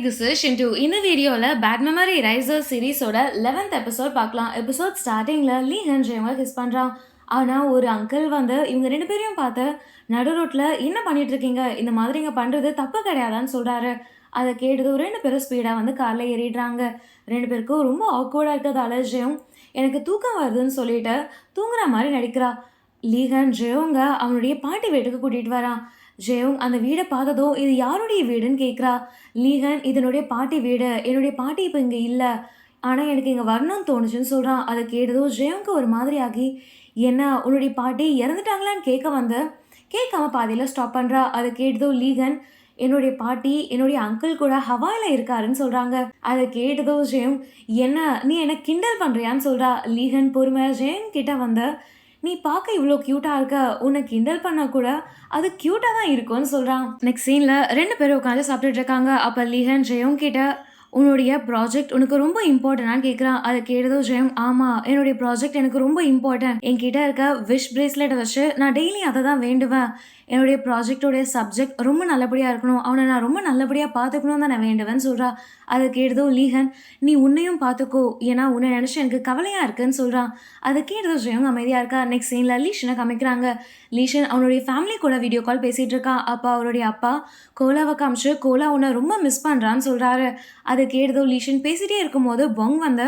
this is Shintu. இந்த வீடியோல bad memory eraser சீரிஸோட 11th எபிசோட் பார்க்கலாம். எபிசோட் ஸ்டார்டிங்ல லீ ஹன் ஜேவை கிஸ் பண்றான். ஆனா ஒரு அங்கிள் வந்து இவங்க ரெண்டு பேரையும் பார்த்து நடு ரோட்ல என்ன பண்ணிட்டு இருக்கீங்க, இந்த மாதிரி இங்க பண்றது தப்பு கிடையாதான்னு சொல்றாரு. அதை கேட்டது ரெண்டு பேரும் ஸ்பீடா வந்து கார்ல ஏறிடுறாங்க. ரெண்டு பேருக்கும் ரொம்ப ஆக்வர்டா இருக்கிறதால ஜெயும் எனக்கு தூக்கம் வருதுன்னு சொல்லிட்டு தூங்குற மாதிரி நடிக்கிறா. லீகன் ஜெயோங்க அவனுடைய பாட்டி வீட்டுக்கு கூட்டிட்டு வரான். ஜெயோங் அந்த வீடை பார்த்ததும் இது யாருடைய வீடுன்னு கேட்குறா. லீகன் இதனுடைய பாட்டி வீடு, என்னுடைய பாட்டி இப்போ இங்கே இல்லை, ஆனால் எனக்கு இங்கே வரணும்னு தோணுச்சுன்னு சொல்கிறான். அதை கேட்டதும் ஜெயோங்க்கு ஒரு மாதிரி ஆகி என்ன உன்னுடைய பாட்டி இறந்துட்டாங்களான்னு கேட்காம பாதியில் ஸ்டாப் பண்ணுறா. அதை கேட்டதும் லீகன் என்னுடைய பாட்டி என்னுடைய அங்கிள் கூட ஹவாயில் இருக்காருன்னு சொல்கிறாங்க. அதை கேட்டதும் ஜெயோங் என்ன நீ என்ன கிண்டல் பண்ணுறியான்னு சொல்கிறா. லீகன் பொறுமையாக ஜெயோங் கிட்ட வந்த நீ பார்க்க இவ்வளோ க்யூட்டாக இருக்க, உன்னை கிண்டல் பண்ணால் கூட அது க்யூட்டாக தான் இருக்கும்னு சொல்கிறான். நெக்ஸ்ட் சீனில் ரெண்டு பேரும் உட்காந்து சாப்பிட்டுட்டு இருக்காங்க. அப்போ லீஹன் ஜெயோங் கிட்ட உன்னுடைய ப்ராஜெக்ட் உனக்கு ரொம்ப இம்பார்ட்டன்டான்னு கேட்குறான். அதை கேட்டதும் ஜெயம் ஆமாம் என்னுடைய ப்ராஜெக்ட் எனக்கு ரொம்ப இம்பார்ட்டன்ட், என்கிட்ட இருக்க விஷ் பிரேஸ்லெட்டை வச்சு நான் டெய்லி அதை தான் வேண்டுவேன். என்னுடைய ப்ராஜெக்டோடைய சப்ஜெக்ட் ரொம்ப நல்லபடியாக இருக்கணும், அவனை நான் ரொம்ப நல்லபடியாக பார்த்துக்கணும் தான் நான் வேண்டுவேன்னு சொல்கிறா. அதை கேட்டதும் லீஹன் நீ உன்னையும் பார்த்துக்கோ, ஏன்னா உன்னை நினச்சி எனக்கு கவலையாக இருக்குன்னு சொல்கிறான். அதை கேட்டதும் ஜெயம் அமைதியாக இருக்கா. நெக்ஸ்ட் சீனில் லீஷனை காமிக்கிறாங்க. லீஷன் அவனுடைய ஃபேமிலி கூட வீடியோ கால் பேசிகிட்டு இருக்கான். அப்போ அவருடைய அப்பா கோலாவை காமிச்சு கோலா உன்னை ரொம்ப மிஸ் பண்ணுறான்னு சொல்கிறாரு. அதை கேட்டதும் லீஷன் பேசிகிட்டே இருக்கும்போது பொங் வந்த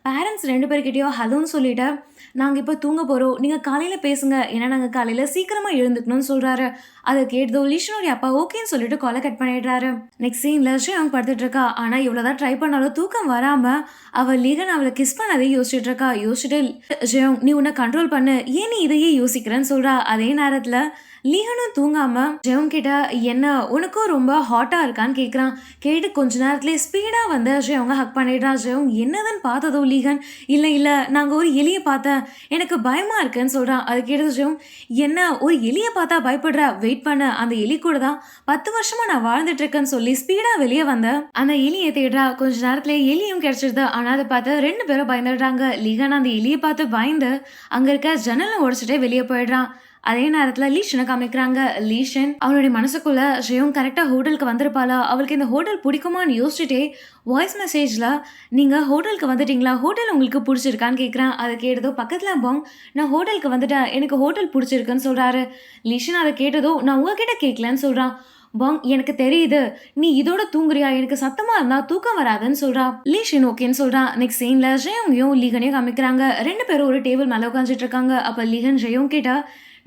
பேரண்ட்ஸ் ரெண்டு பேர்கிட்டயோ ஹலோன்னு சொல்லிட்டு நாங்கள் இப்போ தூங்க போகிறோம், நீங்கள் காலையில் பேசுங்க, ஏன்னா நாங்கள் காலையில் சீக்கிரமாக எழுந்துக்கணும்னு சொல்கிறாரு. அதை கேட்டதோ லீஷனுடைய அப்பா ஓகேன்னு சொல்லிட்டு காலை கட் பண்ணிடுறாரு. நெக்ஸ்ட் சீனில் ஜெயோங் படுத்துட்டு இருக்கா. ஆனால் இவ்வளோதான் ட்ரை பண்ணாலும் தூக்கம் வராமல் அவள் லீகன் அவளை கிஸ் பண்ணதை யோசிச்சுட்டு இருக்கா. யோசிச்சுட்டு ஜெயோங் நீ உன்னை கண்ட்ரோல் பண்ணு, ஏன் நீ இதையே யோசிக்கிறேன்னு சொல்கிறா. அதே நேரத்தில் லீகனும் தூங்காம ஜெயோங் கிட்ட என்ன உனக்கும் ரொம்ப ஹாட்டா இருக்கான்னு கேட்குறான். கேட்டு கொஞ்ச நேரத்துலேயே ஸ்பீடாக வந்து ஜெயோங்க ஹக் பண்ணிடுறான். ஜெயோங் என்னதுன்னு பார்த்ததோ லீகன் இல்லை நாங்கள் ஒரு எலியை பார்த்தேன், எனக்கு பயமா இருக்குன்னு சொல்கிறான். அது கேட்டது ஜெயோங் என்ன ஒரு எலியை பார்த்தா பயப்படுற, வெயிட் பண்ண, அந்த எலி கூட தான் 10 வருஷமா நான் வாழ்ந்துட்டு இருக்கேன்னு சொல்லி ஸ்பீடாக வெளியே வந்தேன். அந்த எலியை தேடுறா. கொஞ்ச நேரத்துல எலியும் கிடைச்சிருது. ஆனால் அதை பார்த்து ரெண்டு பேரும் பயந்துடுறாங்க. லீகன் அந்த எலியை பார்த்து பயந்து அங்கே இருக்க ஜன்னலை உடைச்சிட்டே வெளியே போயிடுறான். அதே நேரத்தில் லீஷனை காமிக்கிறாங்க. லீஷன் அவனுடைய மனசுக்குள்ள ஜெயோங் கரெக்டாக ஹோட்டலுக்கு வந்திருப்பாளா, அவளுக்கு இந்த ஹோட்டல் பிடிக்குமான்னு யோசிச்சுட்டே வாய்ஸ் மெசேஜில் நீங்கள் ஹோட்டலுக்கு வந்துட்டீங்களா, ஹோட்டல் உங்களுக்கு பிடிச்சிருக்கான்னு கேட்குறான். அதை கேட்டதோ பக்கத்தில் போங் நான் ஹோட்டலுக்கு வந்துட்டேன், எனக்கு ஹோட்டல் பிடிச்சிருக்குன்னு சொல்கிறாரு. லீஷன் அதை கேட்டதோ நான் உங்ககிட்ட கேட்கலன்னு சொல்கிறான். பாங் எனக்கு தெரியுது நீ இதோட தூங்குறியா, எனக்கு சத்தமாக இருந்தால் தூக்கம் வராதுன்னு சொல்கிறா. லீஷன் ஓகேன்னு சொல்கிறான். நெக்ஸ்ட் சீனில் ஜெயோங்கையும் லீகனையும் காமிக்கிறாங்க. ரெண்டு பேரும் ஒரு டேபிள் மேலே உட்காந்துட்டு இருக்காங்க. அப்போ லீகன் ஜெயோங் கிட்ட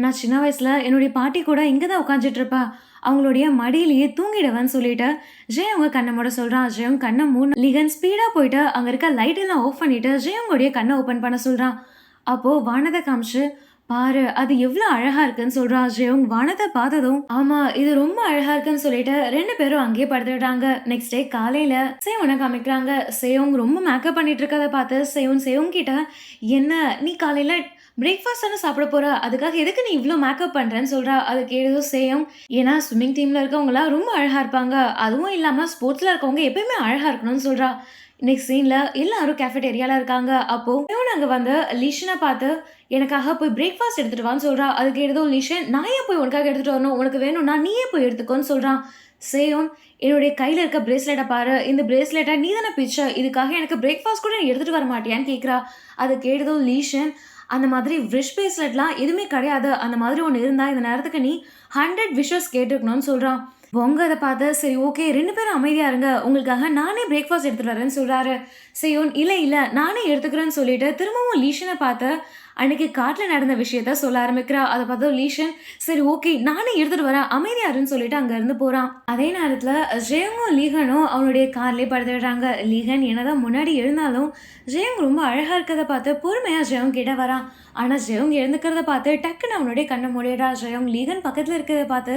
நான் சின்ன வயசில் என்னுடைய பாட்டி கூட இங்கே தான் உட்காந்துட்டு இருப்பேன், அவங்களுடைய மடியிலேயே தூங்கிடுவேன்னு சொல்லிட்டு ஜெயோங்க கண்ணை மூட சொல்கிறான். ஜெயோங் கண்ணை மூணு. லீகன் ஸ்பீடாக போயிட்டு அங்கே இருக்க லைட் எல்லாம் ஆஃப் பண்ணிட்டு ஜெயோங்களுடைய கண்ணை ஓப்பன் பண்ண சொல்கிறான். அப்போது வானத்தை காமிச்சு பாரு அது எவ்வளோ அழகா இருக்குன்னு சொல்கிறான். ஜெயோங் வானத்தை பார்த்ததும் ஆமாம் இது ரொம்ப அழகா இருக்குன்னு சொல்லிட்டு ரெண்டு பேரும் அங்கேயே படுத்துடுறாங்க. நெக்ஸ்ட் டே காலையில் சேவனை காமிக்கிறாங்க. சேயோங் ரொம்ப மேக்கப் பண்ணிட்டு இருக்கதை பார்த்து சேயோங் கிட்ட என்ன நீ காலையில் பிரேக்ஃபாஸ்ட் தானே சாப்பிட போற, அதுக்காக எதுக்கு நீ இவ்வளோ மேக்கப் பண்ணுறேன்னு சொல்கிறா. அது கேட்டதும் சேயோங் ஏன்னா ஸ்விம்மிங் டீமில் இருக்கவங்களாம் ரொம்ப அழகாக இருப்பாங்க, அதுவும் இல்லாமல் ஸ்போர்ட்ஸில் இருக்கவங்க எப்பயுமே அழகாக இருக்கணும்னு சொல்கிறா. நெக்ஸ்ட் சீனில் எல்லாரும் கேஃபெட்டேரியாவில் இருக்காங்க. அப்போது சேயோன் அங்கே வந்து லீஷனை பார்த்து எனக்காக போய் பிரேக்ஃபாஸ்ட் எடுத்துகிட்டு வான்னு சொல்கிறா. அது கேட்டதும் லீஷன் நான் ஏன் போய் உனக்காக எடுத்துகிட்டு வரணும், உனக்கு வேணும்னா நீயே போய் எடுத்துக்கோன்னு சொல்கிறான். சேயோன் என்னுடைய கையில் இருக்க பிரேஸ்லெட்டை பாரு, இந்த பிரேஸ்லெட்டை நீ தானே பிச்சை, இதுக்காக எனக்கு பிரேக்ஃபாஸ்ட் கூட நீ எடுத்துகிட்டு வர மாட்டியான்னு கேட்குறா. அது கேட்டதும் லீஷன் அந்த மாதிரி விஷ் பிரேஸ்லெட்லாம் எதுவுமே கிடையாது, அந்த மாதிரி ஒன்று இருந்தால் இந்த நேரத்துக்கு நீ 100 விஷஸ் கேட்டுருக்கணும்னு சொல்கிறான். பொங்க அதை பார்த்து சரி ஓகே ரெண்டு பேரும் அமைதியாக இருங்க, உங்களுக்காக நானே பிரேக்ஃபாஸ்ட் எடுத்துகிட்டு வரேன்னு சொல்கிறாரு. சேயோன் இல்லை நானே எடுத்துக்கிறேன்னு சொல்லிட்டு திரும்பவும் லீஷனை பார்த்து அன்னைக்கு காட்டில் நடந்த விஷயத்த சொல்ல ஆரம்பிக்கிறா. அதை பார்த்தா லீஷன் சரி ஓகே நானே எடுத்துகிட்டு வரேன் அமைதியாருன்னு சொல்லிட்டு அங்கேருந்து போகிறான். அதே நேரத்தில் ஜெயோங்கும் லீகனும் அவனுடைய கார்லேயே படுத்துடுறாங்க. லீகன் என்னதான் முன்னாடி எழுந்தாலும் ஜெயோங் ரொம்ப அழகாக இருக்கிறத பார்த்து பொறுமையாக ஜெயோங் கிட்ட வரான். ஆனால் ஜெயோங் எழுந்துக்கிறத பார்த்து டக்குன்னு அவனுடைய கண்ணை மூடிடுறா. ஜெயோங் லீகன் பக்கத்தில் இருக்கிறத பார்த்து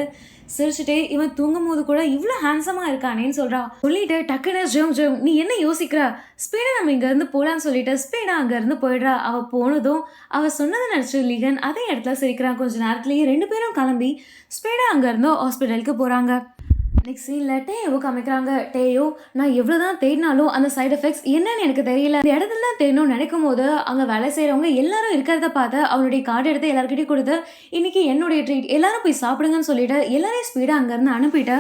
சிரிச்சுட்டே இவன் தூங்கும் போது கூட இவ்வளோ ஹேண்ட்ஸமாக இருக்கானேன்னு சொல்கிறா. சொல்லிட்டு டக்குன்னு ஜெயோங் நீ என்ன யோசிக்கிற, ஸ்பீடாக நம்ம இங்கேருந்து போகலான்னு சொல்லிட்டு ஸ்பீடாக அங்கேருந்து போயிடுறா. அவள் போனதும் அவள் சொன்னதை நினச்சி லீகன் அதே இடத்துல சிரிக்கிறான். கொஞ்சம் நேரத்துலேயே ரெண்டு பேரும் கிளம்பி ஸ்பீடாக அங்கேருந்து ஹாஸ்பிட்டலுக்கு போகிறாங்க. நெக்ஸ்ட் சீனில் டேயோ காமிக்கிறாங்க. டேயோ நான் எவ்வளோ தான் தேடினாலும் அந்த சைட் எஃபெக்ட்ஸ் என்னன்னு எனக்கு தெரியல, இந்த இடத்துல தான் தேடணும்னு நினைக்கும் போது அங்கே வேலை செய்கிறவங்க எல்லாரும் இருக்கிறத பார்த்து அவனுடைய கார்டு எடுத்து எல்லாருக்கிட்டையும் கொடுத்து இன்னைக்கு என்னுடைய ட்ரீட் எல்லாரும் போய் சாப்பிடுங்கன்னு சொல்லிட்டு எல்லாரையும் ஸ்பீடாக அங்கேருந்து அனுப்பிட்டு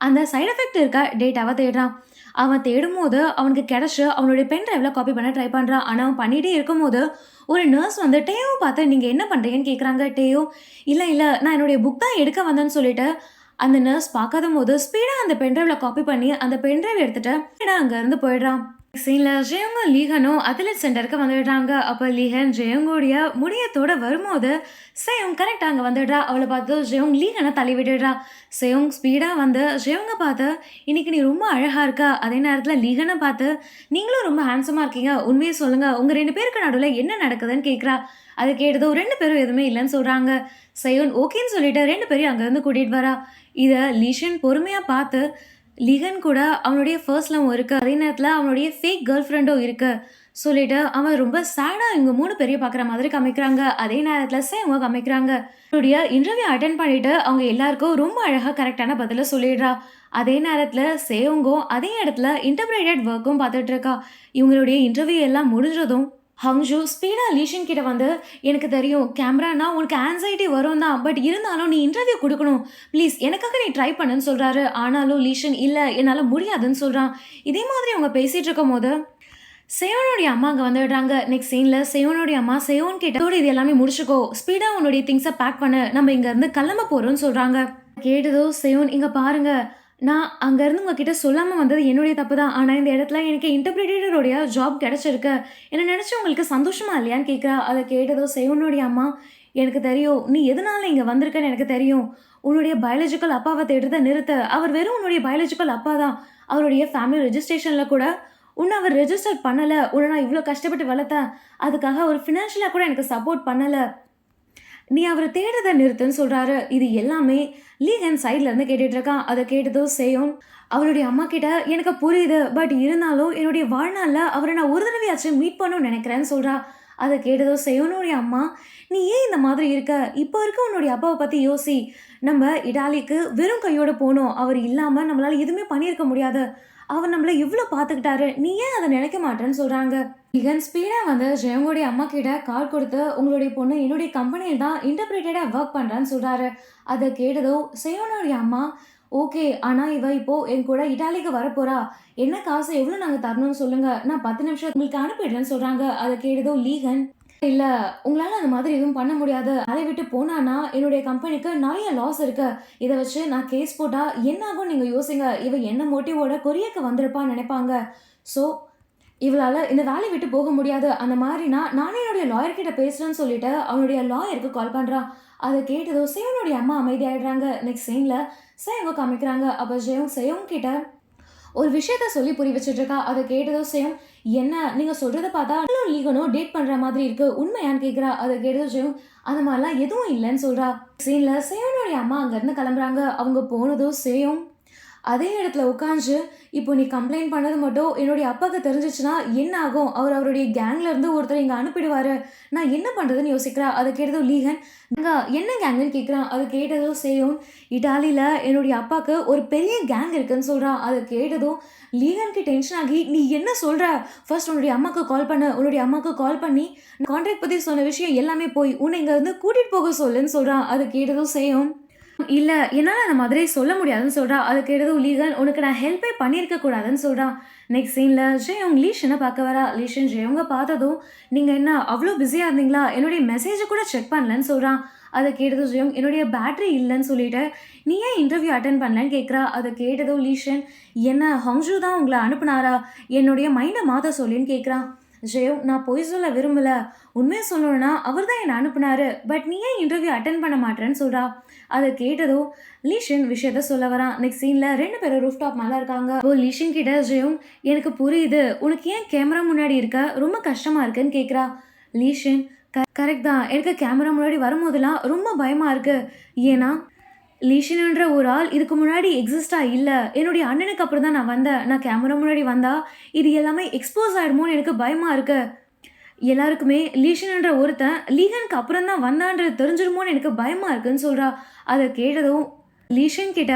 அந்த சைட் எஃபெக்ட் இருக்க டேட்டாவை தேடுறான். அவன் தேடும்போது அவனுக்கு கிடைச்சு அவனுடைய பென் டிரைவ்ல காப்பி பண்ண ட்ரை பண்றான். ஆனா அவன் பண்ணிட்டே இருக்கும்போது ஒரு நர்ஸ் வந்து டேயோவை பார்த்து நீங்க என்ன பண்றீங்கன்னு கேட்குறாங்க. டேயோ இல்ல நான் என்னுடைய புக் தான் எடுக்க வந்தேன்னு சொல்லிட்டு அந்த நர்ஸ் பார்க்காத போது ஸ்பீடா அந்த பென் டிரைவ்ல காப்பி பண்ணி அந்த பென் டிரைவ் எடுத்துட்டு ஸ்பீடா அங்க இருந்து போயிடுறான். சீன்ல ஜெயங்கும் லீகனும் அத்லெட் சென்டருக்கு வந்துடுறாங்க. அப்போ லீகன் ஜெயங்கோடைய முடியத்தோட வரும்போது சேயோங் கரெக்டாக அங்கே வந்துடுறா. அவளை பார்த்து ஜெயோங் லீகனை தள்ளி விட்டுடுறா. சேயோங் ஸ்பீடாக வந்து ஜெயோங்க பார்த்து இன்னைக்கு நீ ரொம்ப அழகாக இருக்கா. அதே நேரத்தில் லீகனை பார்த்து நீங்களும் ரொம்ப ஹேண்ட்ஸமாக இருக்கீங்க, உண்மையை சொல்லுங்க உங்கள் 2 பேருக்கு நடுவில் என்ன நடக்குதுன்னு கேட்குறா. அதை கேட்டதும் 2 பேரும் எதுவுமே இல்லைன்னு சொல்கிறாங்க. சேயோன் ஓகேன்னு சொல்லிட்டு 2 பேரையும் அங்கேருந்து கூட்டிகிட்டு வரா. இதை லீஷன் பொறுமையாக பார்த்து லிகன் கூட அவனுடைய ஃபர்ஸ்ட் லவ் இருக்கு, அதே நேரத்தில் அவனுடைய ஃபேக் கேர்ள் ஃப்ரெண்டும் இருக்கு சொல்லிட்டு அவன் ரொம்ப சேடாக இவங்க 3 பேரையும் பார்க்குற மாதிரி காமிக்கிறாங்க. அதே நேரத்தில் சேவங்க காமிக்கிறாங்க. அவனுடைய இன்டர்வியூ அட்டென்ட் பண்ணிட்டு அவங்க எல்லாருக்கும் ரொம்ப அழகாக கரெக்டான பதில சொல்லிடுறா. அதே நேரத்தில் சேவங்கும் அதே இடத்துல இன்டர்பிரேட்டட் ஒர்க்கும் பார்த்துட்டு இருக்கா. இவங்களுடைய இன்டர்வியூ எல்லாம் முடிஞ்சதும் ஹங்ஜு ஸ்பீடா லீஷன் கிட்ட வந்து எனக்கு தெரியும் கேமரானா உனக்கு ஆன்சைட்டி வரும் தான், பட் இருந்தாலும் நீ இன்டர்வியூ கொடுக்கணும் ப்ளீஸ் எனக்காக நீ ட்ரை பண்ணுன்னு சொல்கிறாரு. ஆனாலும் லீஷன் இல்லை என்னால் முடியாதுன்னு சொல்கிறான். இதே மாதிரி அவங்க பேசிகிட்டு இருக்கும் போது சேவனுடைய அம்மா அங்கே வந்துடுறாங்க. நெக்ஸ்ட் சீனில் சேவனுடைய அம்மா சேவன் கிட்ட இது எல்லாமே முடிச்சுக்கோ, ஸ்பீடாக உன்னுடைய திங்ஸை பேக் பண்ணு, நம்ம இங்கேருந்து கிளம்ப போகிறோம்னு சொல்கிறாங்க. கேட்டதோ சேவன் இங்கே பாருங்க, நான் அங்கேருந்து உங்ககிட்ட சொல்லாமல் வந்தது என்னுடைய தப்பு தான், ஆனால் இந்த இடத்துல எனக்கு இன்டர்பிரிட்டருடைய ஜாப் கிடச்சிருக்கு, என்னை நினச்சி உங்களுக்கு சந்தோஷமா இல்லையான்னு கேட்குறா. அதை கேட்டதோ சேவனுடைய அம்மா எனக்கு தெரியும் நீ எதனால இங்கே வந்திருக்கன்னு எனக்கு தெரியும், உன்னுடைய பயாலஜிக்கல் அப்பாவை தேடுறதை நிறுத்த, அவர் வெறும் உன்னுடைய பயாலஜிக்கல் அப்பா தான், அவருடைய ஃபேமிலி ரெஜிஸ்ட்ரேஷனில் கூட உன்னை அவர் ரெஜிஸ்டர் பண்ணலை, உன்னை நான் இவ்வளோ கஷ்டப்பட்டு வளர்த்தேன், அதுக்காக ஒரு ஃபினான்ஷியலாக கூட எனக்கு சப்போர்ட் பண்ணலை, நீ அவரை தேடுறதை நிறுத்துன்னு சொல்கிறாரு. இது எல்லாமே லீகன் சைட்லேருந்து கேட்டுட்டு இருக்கான். அதை கேட்டதோ சேயோன் அவளுடைய அம்மா கிட்ட எனக்கு புரியுது, பட் இருந்தாலும் என்னுடைய வாழ்நாளில் அவரை நான் ஒரு தடவையாச்சும் மீட் பண்ணணும்னு நினைக்கிறேன்னு சொல்கிறா. அதை கேட்டதோ சேயோனுடைய அம்மா நீ ஏன் இந்த மாதிரி இருக்க, இப்போ இருக்க உன்னுடைய அப்பாவை பற்றி யோசி, நம்ம இடாலிக்கு வெறும் கையோடு போனோம், அவர் இல்லாமல் நம்மளால் எதுவுமே பண்ணியிருக்க முடியாது, அவர் நம்மளை எவ்வளோ பார்த்துக்கிட்டாரு, நீ ஏன் அதை நினைக்க மாட்டேன்னு சொல்கிறாங்க. லிகன் ஸ்பீடாக வந்து ஜெயங்கோடைய அம்மா கிட்ட கார்டு கொடுத்து உங்களுடைய பொண்ணு என்னுடைய கம்பெனியில் தான் இன்டர்பிரேட்டடாக ஒர்க் பண்ணுறான்னு சொல்கிறாரு. அதை கேட்டதோ சேவனுடைய அம்மா ஓகே, ஆனால் இவ இப்போது என் கூட இட்டாலிக்கு வரப்போகிறா, என்ன காசு எவ்வளோ நாங்கள் தரணும்னு சொல்லுங்கள், நான் 10 நிமிஷம் உங்களுக்கு அனுப்பிடுறேன்னு சொல்கிறாங்க. அதை கேட்டதோ லீகன் இல்லை உங்களால் அந்த மாதிரி எதுவும் பண்ண முடியாது, அதை விட்டு போனான்னா என்னுடைய கம்பெனிக்கு நிறைய லாஸ் இருக்கு, இதை வச்சு நான் கேஸ் போட்டால் என்ன ஆகும் நீங்கள் யோசிங்க, இவ என்ன மோட்டிவோட கொரியக்கு வந்திருப்பான்னு நினைப்பாங்க, ஸோ இவளால் இந்த வேலையை விட்டு போக முடியாது, அந்த மாதிரினா நானே என்னுடைய லாயர்கிட்ட பேசுகிறேன்னு சொல்லிட்டு அவனுடைய லாயருக்கு கால் பண்ணுறான். அதை கேட்டதோ சேவனுடைய அம்மா அமைதியாகிடுறாங்க. நெக்ஸ்ட் சீனில் சேவங்க காமிக்கிறாங்க. அப்போ சேவங்க கிட்ட ஒரு விஷயத்த சொல்லி புரிய வச்சுட்டு இருக்கா. அதை கேட்டதோ சேவம் என்ன நீங்கள் சொல்கிறத பார்த்தா லீகனும் டேட் பண்ணுற மாதிரி இருக்கு, உண்மையான்னு கேட்குறா. அதை கேட்டதோ சேவம் அந்த மாதிரிலாம் எதுவும் இல்லைன்னு சொல்கிறா. சீனில் சேவனுடைய அம்மா அங்கேருந்து கிளம்புறாங்க. அவங்க போனதோ சேவம் அதே இடத்துல உட்காந்து இப்போ நீ கம்ப்ளைண்ட் பண்ணது மட்டும் என்னுடைய அப்பாவுக்கு தெரிஞ்சிச்சுன்னா என்ன ஆகும், அவர் அவருடைய கேங்லேருந்து ஒருத்தர் இங்கே அனுப்பிடுவார், நான் என்ன பண்ணுறதுன்னு யோசிக்கிறா. அதை கேட்டதும் லீகன் அங்கே என்ன கேங்குன்னு கேட்குறான். அதை கேட்டதும் சேயோன் இட்டாலியில் என்னுடைய அப்பாவுக்கு ஒரு பெரிய கேங் இருக்குன்னு சொல்கிறான். அதை கேட்டதும் லீகனுக்கு டென்ஷன் ஆகி நீ என்ன சொல்கிற, ஃபர்ஸ்ட் உன்னுடைய அம்மாவுக்கு கால் பண்ண, உன்னுடைய அம்மாவுக்கு கால் பண்ணி கான்ட்ராக்ட் பற்றி சொன்ன விஷயம் எல்லாமே போய் உன்னை இங்கே வந்து கூட்டிகிட்டு போக சொல்லுன்னு சொல்கிறான். அதை கேட்டதும் சேயோன் இல்லை என்னால் அந்த மாதிரி சொல்ல முடியாதுன்னு சொல்கிறா. அதை கேட்டதும் லீகன் உனக்கு நான் ஹெல்ப்பே பண்ணியிருக்க கூடாதுன்னு சொல்கிறான். நெக்ஸ்ட் சீனில் ஜெயோங் லீஷனை பார்க்க வரா. லீஷன் ஜெயோங்க பார்த்ததும் நீங்கள் என்ன அவ்வளோ பிஸியாக இருந்தீங்களா, என்னுடைய மெசேஜை கூட செக் பண்ணலன்னு சொல்கிறான். அதை கேட்டதும் ஜெயோங் என்னுடைய பேட்ரி இல்லைன்னு சொல்லிட்டு நீ ஏன் இன்டர்வியூ அட்டன் பண்ணலன்னு கேட்குறா. அதை கேட்டதும் லீஷன் என்ன ஹங்ஜு தான் உங்களை அனுப்புனாரா, என்னுடைய மைண்டை மாற்ற சொல்லின்னு கேட்குறான். ஜெயோங் நான் பொய் சொல்ல விரும்பலை, உண்மையை சொல்லணும்னா அவர் தான் என்னை அனுப்புனாரு, பட் நீ ஏன் இன்டர்வியூ அட்டன் பண்ண மாட்டேன்னு சொல்கிறா. அதை கேட்டதும் லீஷன் விஷயத்த சொல்ல வரான். நெக்ஸ்ட் சீனில் 2 பேரும் ரூஃப் டாப் மேலே இருக்காங்க. இப்போ லீஷன் கிட்ட ஜெயோங் எனக்கு புரியுது, உனக்கு ஏன் கேமரா முன்னாடி இருக்க ரொம்ப கஷ்டமாக இருக்குன்னு கேட்குறா. லீஷன் கரெக்ட் தான், எனக்கு கேமரா முன்னாடி வரும்போதெல்லாம் ரொம்ப பயமாக இருக்குது, ஏன்னா லீஷன்ன்ற ஒரு ஆள் இதுக்கு முன்னாடி எக்ஸிஸ்டாக இல்லை, என்னுடைய அண்ணனுக்கு அப்புறம் தான் நான் வந்தேன், நான் கேமரா முன்னாடி வந்தால் இது எல்லாமே எக்ஸ்போஸ் ஆகிடுமோன்னு எனக்கு பயமாக இருக்குது, எல்லாருக்குமே லீஷன்ன்ற ஒருத்தன் லீகனுக்கு அப்புறம் தான் வந்தான்றது தெரிஞ்சிருமோன்னு எனக்கு பயமாக இருக்குன்னு சொல்கிறா. அதை கேட்டதும் லீஷன் கிட்ட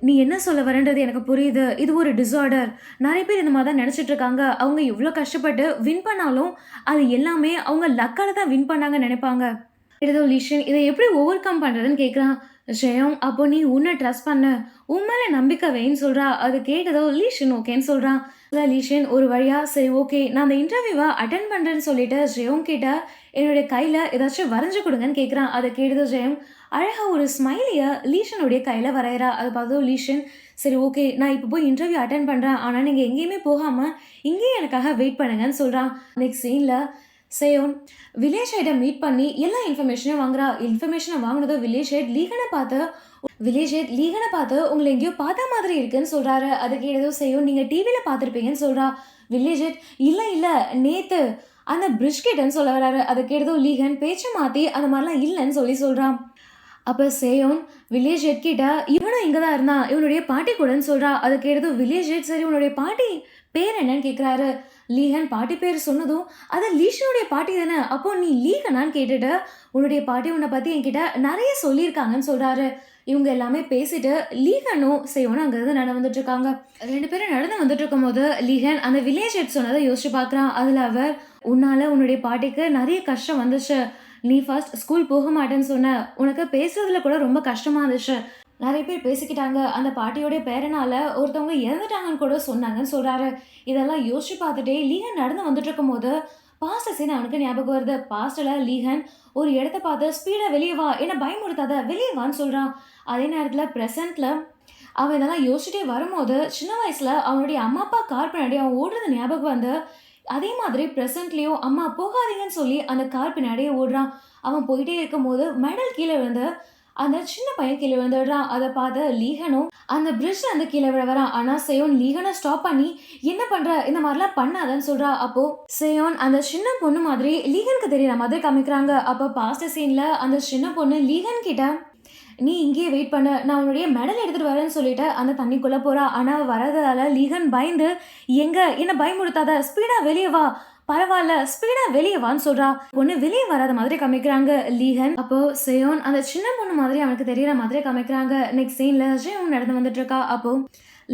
நீ என்ன சொல்ல வரன்றது எனக்கு புரியுது, இது ஒரு டிஸார்டர், நிறைய பேர் இந்த மாதிரி தான் நினச்சிட்டு இருக்காங்க, அவங்க எவ்வளோ கஷ்டப்பட்டு வின் பண்ணாலும் அது எல்லாமே அவங்க லக்கால தான் வின் பண்ணாங்க நினைப்பாங்க. ஏதோ லீஷன் இதை எப்படி ஓவர் கம் பண்ணுறதுன்னு கேட்குறான். ஜெயம், அப்போ நீ உன்னை ட்ரஸ்ட் பண்ண. உன் மேல நம்பிக்கை வைன்னு சொல்றா. அது கேட்டதும் லீஷன் ஓகேன்னு சொல்றான். லீஷன் ஒரு வழியா சரி ஓகே நான் அந்த இன்டர்வியூவ அட்டெண்ட் பண்றேன்னு சொல்லிட்டு ஜெயம் கிட்ட என்னுடைய கையில ஏதாச்சும் வரைஞ்சு கொடுங்கன்னு கேட்குறான். அதை கேட்டதும் ஜெயம் அழகா ஒரு ஸ்மைலிய லீஷனுடைய கையில வரைகிறா. அதை பார்த்ததும் லீஷன் சரி ஓகே நான் இப்போ போய் இன்டர்வியூ அட்டெண்ட் பண்றேன். ஆனா நீங்க எங்கேயுமே போகாம இங்கேயே எனக்காக வெயிட் பண்ணுங்கன்னு சொல்றான். நெக்ஸ்ட் சீன்ல சேயோன் வில்லேஜ் ஹெட்டை மீட் பண்ணி எல்லா இன்ஃபர்மேஷனையும் வாங்குறா. இன்ஃபர்மேஷனை வாங்கினதோ வில்லேஜ் ஹெட் லீகனை பார்த்து உங்களை எங்கேயோ பார்த்த மாதிரி இருக்குன்னு சொல்றாரு. அதுக்கு ஏதோ சேயோன் நீங்க டிவியில பார்த்துருப்பீங்கன்னு சொல்றா. வில்லேஜ் ஹெட் இல்ல நேத்து அந்த பிரிட்ஜ் கிட்டன்னு சொல்ல வராரு. அதை கேட்டதும் லீகன் பேச்சை மாத்தி அந்த மாதிரிலாம் இல்லைன்னு சொல்றான். அப்போ சேயோன் வில்லேஜ் ஹெட் கிட்ட இவனும் இங்கே தான் இருந்தான் இவனுடைய பாட்டி கூடன்னு சொல்றா. அதை கேட்டதும் வில்லேஜ் ஹெட் சரி உன்னுடைய பாட்டி பேர் என்னன்னு கேட்குறாரு. லீகன் பாட்டி பேர் சொன்னதும் அது லீஷனுடைய பாட்டி தானே, அப்போ நீ லீகனான்னு கேட்டுட்டு உன்னுடைய பாட்டி உன்னை பற்றி என்கிட்ட நிறைய சொல்லியிருக்காங்கன்னு சொல்கிறாரு. இவங்க எல்லாமே பேசிட்டு லீகனும் சேயோனும் அங்கேருந்து வந்துட்டு இருக்காங்க. 2 பேரும் நடந்து வந்துட்டு இருக்கும் போது லீகன் அந்த வில்லேஜ் ஹெட் சொன்னதை யோசிச்சு பார்க்குறான். அதில் அவர் உன்னால உன்னுடைய பாட்டிக்கு நிறைய கஷ்டம் வந்துச்சு. நீ ஃபர்ஸ்ட் ஸ்கூல் போக மாட்டேன்னு சொன்ன. உனக்கு பேசுறதுல கூட ரொம்ப கஷ்டமா இருந்துச்சு. நிறைய பேர் பேசிக்கிட்டாங்க. அந்த பாட்டியோடைய பேரனால ஒருத்தவங்க இறந்துட்டாங்கன்னு கூட சொன்னாங்கன்னு சொல்றாரு. இதெல்லாம் யோசிச்சு பார்த்துட்டே லீகன் நடந்து வந்துட்டு இருக்கும் போது பாஸ்ட் சீன் அவனுக்கு ஞாபகம் வருது. பாஸ்ட்ல லீகன் ஒரு இடத்த பார்த்து ஸ்பீடா வெளியே வா, என்ன பயமுறுத்தாத, வெளியே வான்னு சொல்றான். அதே நேரத்துல பிரசன்ட்ல அவன் இதெல்லாம் யோசிச்சுட்டே வரும்போது சின்ன வயசுல அவனுடைய அம்மா அப்பா கார் பின்னாடி அவன் ஓடுறது ஞாபகம் வந்து அதே மாதிரி ப்ரெசன்ட்லேயும் அம்மா போகாதீங்கன்னு சொல்லி அந்த கார் பின்னாடியே ஓடுறான். அவன் போயிட்டே இருக்கும் போது மெடல் கீழே விழுந்து அந்த சின்ன பையன் கீழே விழுந்துடுறான். அதை பார்த்து லீகனும் அந்த பிரிட்ஜ்ல இருந்து கீழே விழ வரான். ஆனா சேயோன் லீகனை ஸ்டாப் பண்ணி என்ன பண்ற, இந்த மாதிரிலாம் பண்ணாதன்னு சொல்றா. அப்போ சேயோன் அந்த சின்ன பொண்ணு மாதிரி லீகனுக்கு தெரியற மாதிரி காமிக்கிறாங்க. அப்போ பாஸ்ட் சீன்ல அந்த சின்ன பொண்ணு லீகன் கிட்ட நீ இங்கேயே வெயிட் பண்ண, நான் உன்னுடைய மெடல் எடுத்துட்டு வரேன்னு சொல்லிட்டு அந்த தண்ணிக்குள்ள போறா. ஆனா வரதால லீகன் பயந்து என்ன பயமுடுத்தாத, ஸ்பீடா வெளியே வா, பரவாயில்ல ஸ்பீடா வெளியே வான்னு சொல்றா. பொண்ணு வெளியே வராத மாதிரி காமிக்கிறாங்க லீகன். அப்போ சேயோன் அந்த சின்ன பொண்ணு மாதிரி அவனுக்கு தெரியற மாதிரி காமிக்கிறாங்க. நெக்ஸ்ட் சீன்ல ஜெயோன் நடந்து வந்துட்டு இருக்கா. அப்போ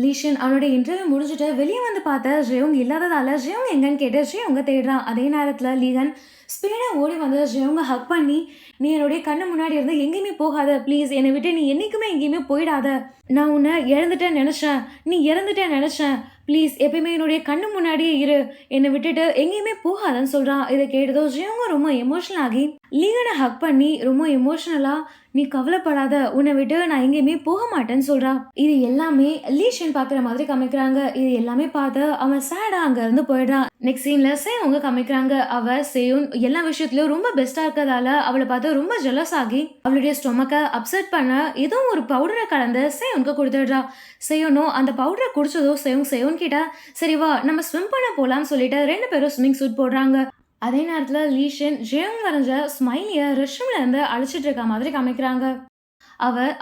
லீஷன் அவனுடைய இன்டர்வியூ முடிச்சுட்டு வெளியே வந்து பார்த்த ஜெயோங் இல்லாததால ஜெயோங் எங்கன்னு கேட்டு ஜெயோங்க தேடுறான். அதே நேரத்துல லீகன் ஸ்பீடா ஓடி வந்து ஜெயோங்க ஹக் பண்ணி நீ என்னுடைய கண்ணு முன்னாடி இருந்து எங்கேயுமே போகாத, ப்ளீஸ் என்னை விட்டு நீ என்னைக்குமே எங்கேயுமே போயிடாத. நான் உன்னை இறந்துட்டேன்னு நினைச்சேன், நீ இறந்துட்டேன்னு நினைச்சேன், ப்ளீஸ் எப்பயுமே என்னுடைய கண்ணு முன்னாடியே இரு, என்னை விட்டுட்டு எங்கேயுமே போகாதன்னு சொல்றான். இதை கேட்டதோ ஜெயோங்க ரொம்ப எமோஷனல் ஆகி லீகனை ஹக் பண்ணி ரொம்ப எமோஷனலா நீ கவலைப்படாத, உன்னை விட்டு நான் எங்கேயுமே போக மாட்டேன்னு சொல்றான். இது எல்லாமே லீஷன் பாக்குற மாதிரி காமிக்கிறாங்க. இது எல்லாமே பார்த்து அவன் சேடா அங்க இருந்து போயிடுறான். நெக்ஸ்ட் சீன்ல சேயோங்க காமிக்கிறாங்க. அவ சேயோன் எல்லா விஷயத்திலயும் ரொம்ப பெஸ்டா இருக்கிறதால அவளை பார்த்து ரொம்ப ஜெலஸ் ஆகி அவளுடைய ஸ்டொமக்கை அப்செட் பண்ண ஏதோ ஒரு பவுடரை கலந்து சேயோனுக்கு கொடுத்துடுறா. சேயோனும் அந்த பவுடரை குடிச்சதோ சேயோன் கிட்ட சரி வா நம்ம ஸ்விம் பண்ண போலான்னு சொல்லிட்டு 2 பேரும் ஸ்விம்மிங் சூட் போடுறாங்க. அதே நேரத்தில் லீஷன் ஜெயோங் வரைஞ்ச ஸ்மைலியை ரெஷ்ரூம்ல இருந்து அழைச்சிட்டு இருக்க மாதிரி காமிக்கிறாங்க.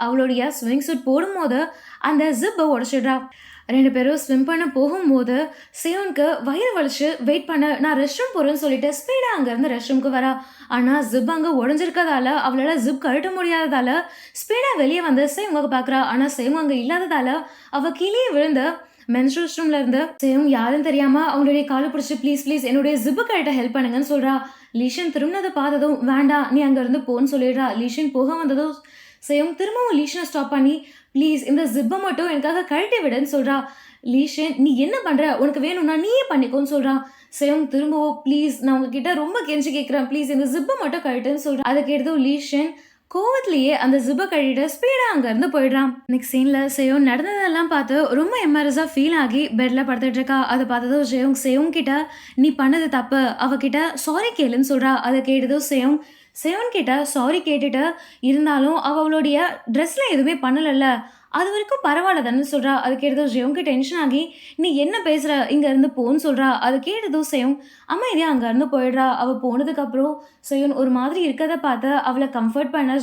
அவளுடைய ஸ்விமிங் சூட் போடும்போது அந்த ஜிப்பை உடைச்சிடுறா. 2 பேரும் ஸ்விம் பண்ண போகும்போது சேயோனுக்கு வயிறு வலிச்சு வெயிட் பண்ண நான் ரெஸ்ட் ரூம் போறேன்னு சொல்லிட்டு ஸ்பீடா அங்கேருந்து ரெஸ்ட் ரூம்க்கு வரா. ஆனால் ஜிப் அங்கே உடஞ்சிருக்கதால அவளால் ஜிப் கழட்ட முடியாததால ஸ்பீடா வெளியே வந்து சேயோங்க பார்க்குறா. ஆனால் சேயோங் அங்கே இல்லாததால அவள் கீழே விழுந்து மென்ஸ் ரெஸ்ட் ரூம்ல இருந்து சேயோங் யாரும் தெரியாம அவங்களுடைய காலை பிடிச்சி ப்ளீஸ் என்னுடைய ஜிப்பு கழட்ட ஹெல்ப் பண்ணுங்கன்னு சொல்றா. லீஷன் திரும்பினதை பார்த்ததும் வேண்டாம் நீ அங்க இருந்து போன்னு சொல்லிடுறா. லீஷன் போக வந்ததும் சேயோங் திரும்பவும் லீஷனை ஸ்டாப் பண்ணி ப்ளீஸ் இந்த ஜிப்பை மட்டும் எனக்காக கழட்டி விடுன்னு சொல்றா. லீஷன் நீ என்ன பண்ற, உனக்கு வேணும்னா நீயே பண்ணிக்கோன்னு சொல்றான். சேயோங் திரும்பவும் ப்ளீஸ் நான் உங்ககிட்ட ரொம்ப கெஞ்சி கேட்கிறேன், ப்ளீஸ் இந்த ஜிப்பை மட்டும் கழட்டுன்னு சொல்றான். அதை கேட்டதும் லீஷன் கோவத்திலேயே அந்த ஜிப்பை கழிட்டு ஸ்பீடா அங்கேருந்து போயிடுறான். நெக்ஸ்ட் சீன்ல சேயோன் நடந்ததெல்லாம் பார்த்து ரொம்ப எம்பாரஸா ஃபீல் ஆகி பெட்ல படுத்துட்டு இருக்கா. அதை பார்த்ததும் சேயோங் கிட்ட நீ பண்ணது தப்பு, அவகிட்ட சாரி கேளுன்னு சொல்றா. அதை கேட்டதும் சேயோன் கிட்ட சாரி கேட்டுட்டு இருந்தாலும் அவளுடைய ட்ரெஸ்ல எதுவுமே பண்ணலல்ல, அது வரைக்கும் பரவாயில்ல தானே சொல்றா. அது கேட்டதும் சேயோங்க்கு டென்ஷன் ஆகி நீ என்ன பேசுற, இங்க இருந்து போன்னு சொல்றா. அது கேட்டதும் சேயோங் அமைதியா அங்க இருந்து போயிடுறா. அவ போனதுக்கு அப்புறம் சேயோன் ஒரு மாதிரி இருக்கதை பார்த்து அவளை கம்ஃபர்ட் பண்ண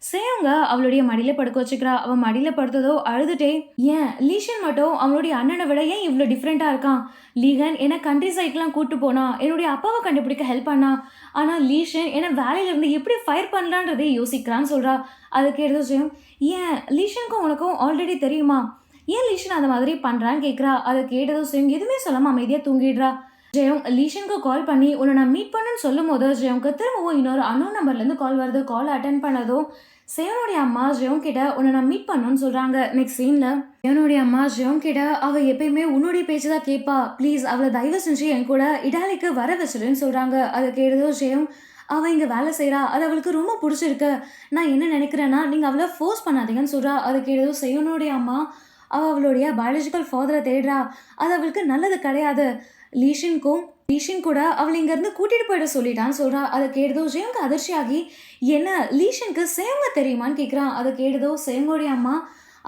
சேயோங்க அவளுடைய மடியில படுக்க வச்சுக்கிறா. அவன் மடியில படுத்ததோ அழுதுட்டே ஏன் லீஷன் மட்டும் அவளுடைய அண்ணனை விட ஏன் இவ்வளோ டிஃப்ரெண்டா இருக்கான், லீகன் என்ன கண்ட்ரி சைட்லாம் கூட்டு போனா, என்னுடைய அப்பாவை கண்டுபிடிக்க ஹெல்ப் பண்ணா, ஆனா லீஷன் என்ன வேலையில இருந்து எப்படி ஃபயர் பண்ணலான்றதே யோசிக்கிறான்னு சொல்றா. அது கேட்டதும் சேயோங் ஏன் லீஷனுக்கும் உனக்கும் ஆல்ரெடி தெரியுமா, ஏன் லீஷன் அந்த மாதிரி பண்றான்னு கேட்குறா. அதை கேட்டதும் சேயோங் எதுவுமே சொல்லாம அமைதியா தூங்கிடுறா. ஜெயோங் லீஷனுக்கு கால் பண்ணி உன்னை நான் மீட் பண்ணுன்னு சொல்லும் போது ஜெயோங்க்கு திரும்பவும் இன்னொரு அன்னோன் நம்பர்லேருந்து கால் வருது. கால் அட்டன் பண்ணதும் சேவனுடைய அம்மா ஜெயோங் கிட்ட உன்னை நான் மீட் பண்ணணும்னு சொல்றாங்க. நெக்ஸ்ட் சீன்ல சேவனுடைய அம்மா ஜெயோங் கிட்ட அவ எப்பயுமே உன்னுடைய பேச்சு தான் கேட்பா, ப்ளீஸ் அவளை தயவு செஞ்சு என் கூட இடாலிக்கு வர வச்சிருன்னு சொல்றாங்க. அதை கேட்டதோ ஜெயோங், அவ இங்க வேலை செய்றா, அது அவளுக்கு ரொம்ப பிடிச்சிருக்கு, நான் என்ன நினைக்கிறேன்னா நீங்க அவளை ஃபோர்ஸ் பண்ணாதீங்கன்னு சொல்றா. அதை கேட்டதோ சேவனுடைய அம்மா, அவளுடைய பயாலஜிக்கல் ஃபாதரை தேடுறா, அது அவளுக்கு நல்லது கிடையாது, லீஷின் கூட அவளை இங்கேருந்து கூட்டிகிட்டு போயிட சொல்லிட்டான்னு சொல்கிறா. அதை கேட்டதோ ஜெயங்க அதிர்ச்சியாகி, என்ன லீஷனுக்கு சேவங்க தெரியுமான்னு கேட்குறான். அதை கேட்டதோ சேவங்கோடைய அம்மா,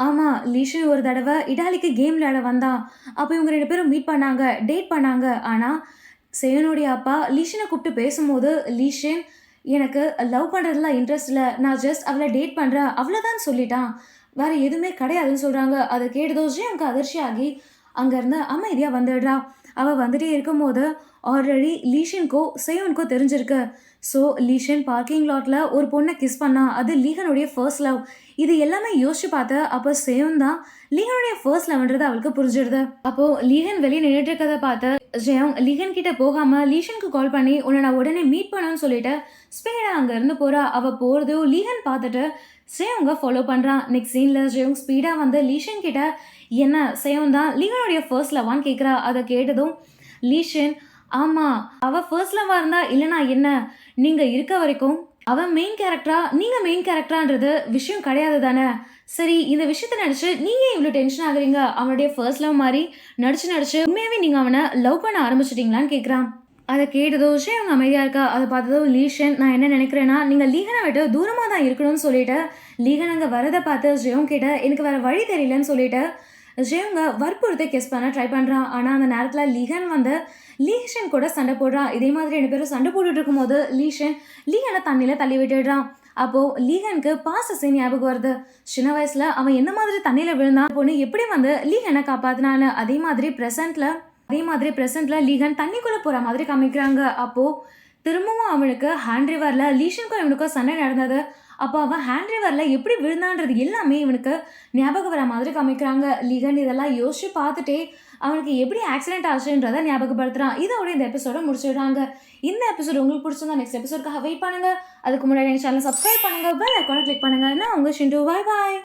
ஆமாம் லீஷன் ஒரு தடவை இடாலிக்கு கேம் விளையாட வந்தான், அப்போ இவங்க 2 பேரும் மீட் பண்ணாங்க, டேட் பண்ணாங்க. ஆனால் சேவனுடைய அப்பா லீஷனை கூப்பிட்டு பேசும்போது லீஷன் எனக்கு லவ் பண்ணுறதுலாம் இன்ட்ரெஸ்ட் இல்லை, நான் ஜஸ்ட் அவளை டேட் பண்ணுறேன் அவ்வளோதான் சொல்லிட்டான், வேறு எதுவுமே கிடையாதுன்னு சொல்கிறாங்க. அதை கேட்டதோ ஜெயங்க அதிர்ச்சியாகி அங்கேருந்து அமைதியாக வந்துடுறா. அவள் வந்துட்டே இருக்கும்போது ஆல்ரெடி லீஷனுக்கோ சேவனுக்கோ தெரிஞ்சிருக்கு. ஸோ லீஷன் பார்க்கிங் லாட்டில் ஒரு பொண்ணை கிஸ் பண்ணா, அது லீகனுடைய ஃபர்ஸ்ட் லவ். இது எல்லாமே யோசிச்சு பார்த்து அப்போ சேவன் தான் லீகனுடைய ஃபர்ஸ்ட் லவ்ன்றது அவளுக்கு புரிஞ்சிடுது. அப்போது லீகன் வெளியே நின்றுட்டு இருக்கதை பார்த்து ஜெயம் லீகன் கிட்ட போகாமல் லீஷனுக்கு கால் பண்ணி உன்னை நான் உடனே மீட் பண்ணணும்னு சொல்லிட்டு ஸ்பீடாக அங்கேருந்து போகிறா. அவள் போகிறதோ லீகன் பார்த்துட்டு சேவங்க ஃபாலோ பண்ணுறான். நெக்ஸ்ட் சீனில் ஜெயம் ஸ்பீடாக வந்து லீஷன் கிட்ட என்ன சேவன் தான் லீகனுடைய ஃபர்ஸ்ட் லவ்வான்னு கேட்குறா. அதை கேட்டதும் லீஷன், ஆமாம் அவள் ஃபர்ஸ்ட் லவ்வாக இருந்தா இல்லைனா என்ன, நீங்கள் இருக்க வரைக்கும் அவன் மெயின் கேரக்டரா நீங்கள் மெயின் கேரக்டரான்றது விஷயம் கிடையாது தானே, சரி இந்த விஷயத்தை நடிச்சு நீங்கள் இவ்வளோ டென்ஷன் ஆகுறீங்க, அவனுடைய ஃபர்ஸ்ட் லவ் மாதிரி நடிச்சு உண்மையாகவே நீங்கள் அவனை லவ் பண்ண ஆரம்பிச்சிட்டிங்களான்னு கேட்குறான். அதை கேட்டதோ விஷயம் அவங்க அமைதியாக இருக்கா. அதை பார்த்ததோ லீஷன், நான் என்ன நினைக்கிறேன்னா நீங்கள் லீகனை விட்டு தூரமாக தான் இருக்கணும்னு சொல்லிட்டு லீகன் அங்கே வரதை பார்த்து ஜெயம் கிட்ட எனக்கு வேறு வழி தெரியலன்னு சொல்லிட்டு ஜெயங்க வற்புறுத்தை கெஸ் பண்ண ட்ரை பண்ணுறான். ஆனால் அந்த நேரத்தில் லீகன் வந்து லீஷன் கூட சண்டை போடுறான். இதே மாதிரி 2 பேரும் சண்டை போட்டுட்டு இருக்கும்போது லீகனை தண்ணியில் தள்ளி விட்டுடுறான். அப்போது லீகனுக்கு பாஸ்ட் சீன் ஞாபகம் வருது. சின்ன வயசில் அவன் என்ன மாதிரி தண்ணியில் விழுந்தான், பொண்ணு எப்படி வந்து லீகனை காப்பாற்றினான்னு. அதே மாதிரி ப்ரெசென்ட்டில் லீகன் தண்ணிக்குள்ளே போகிற மாதிரி காமிக்கிறாங்க. அப்போது திரும்பவும் அவனுக்கு ஹேண்ட் ரிவரில் லீஷனுக்கும் இவனுக்கும் சண்டை நடந்தது. அப்போ அவன் ஹேண்ட் ரிவரில் எப்படி விழுந்தான்றது எல்லாமே இவனுக்கு ஞாபகம் வர மாதிரி காமிக்கிறாங்க. லீகன் இதெல்லாம் யோசிச்சு பார்த்துட்டே அவனுக்கு எப்படி ஆக்சிடென்ட் ஆச்சுன்றதை ஞாபகப்படுத்துகிறான். இதோட இந்த எபிசோட முடிச்சிடுறாங்க. இந்த எபிசோட் உங்களுக்கு பிடிச்சிருந்தா நெக்ஸ்ட் எபிசோடுக்காக வெயிட் பண்ணுங்கள். அதுக்கு முன்னாடி எங்கள் சேனல் சப்ஸ்கிரைப் பண்ணுங்கள், பெல் ஐக்கானை கிளிக் பண்ணுங்கள். நான் உங்கள் ஷிண்டு, பாய் பாய்.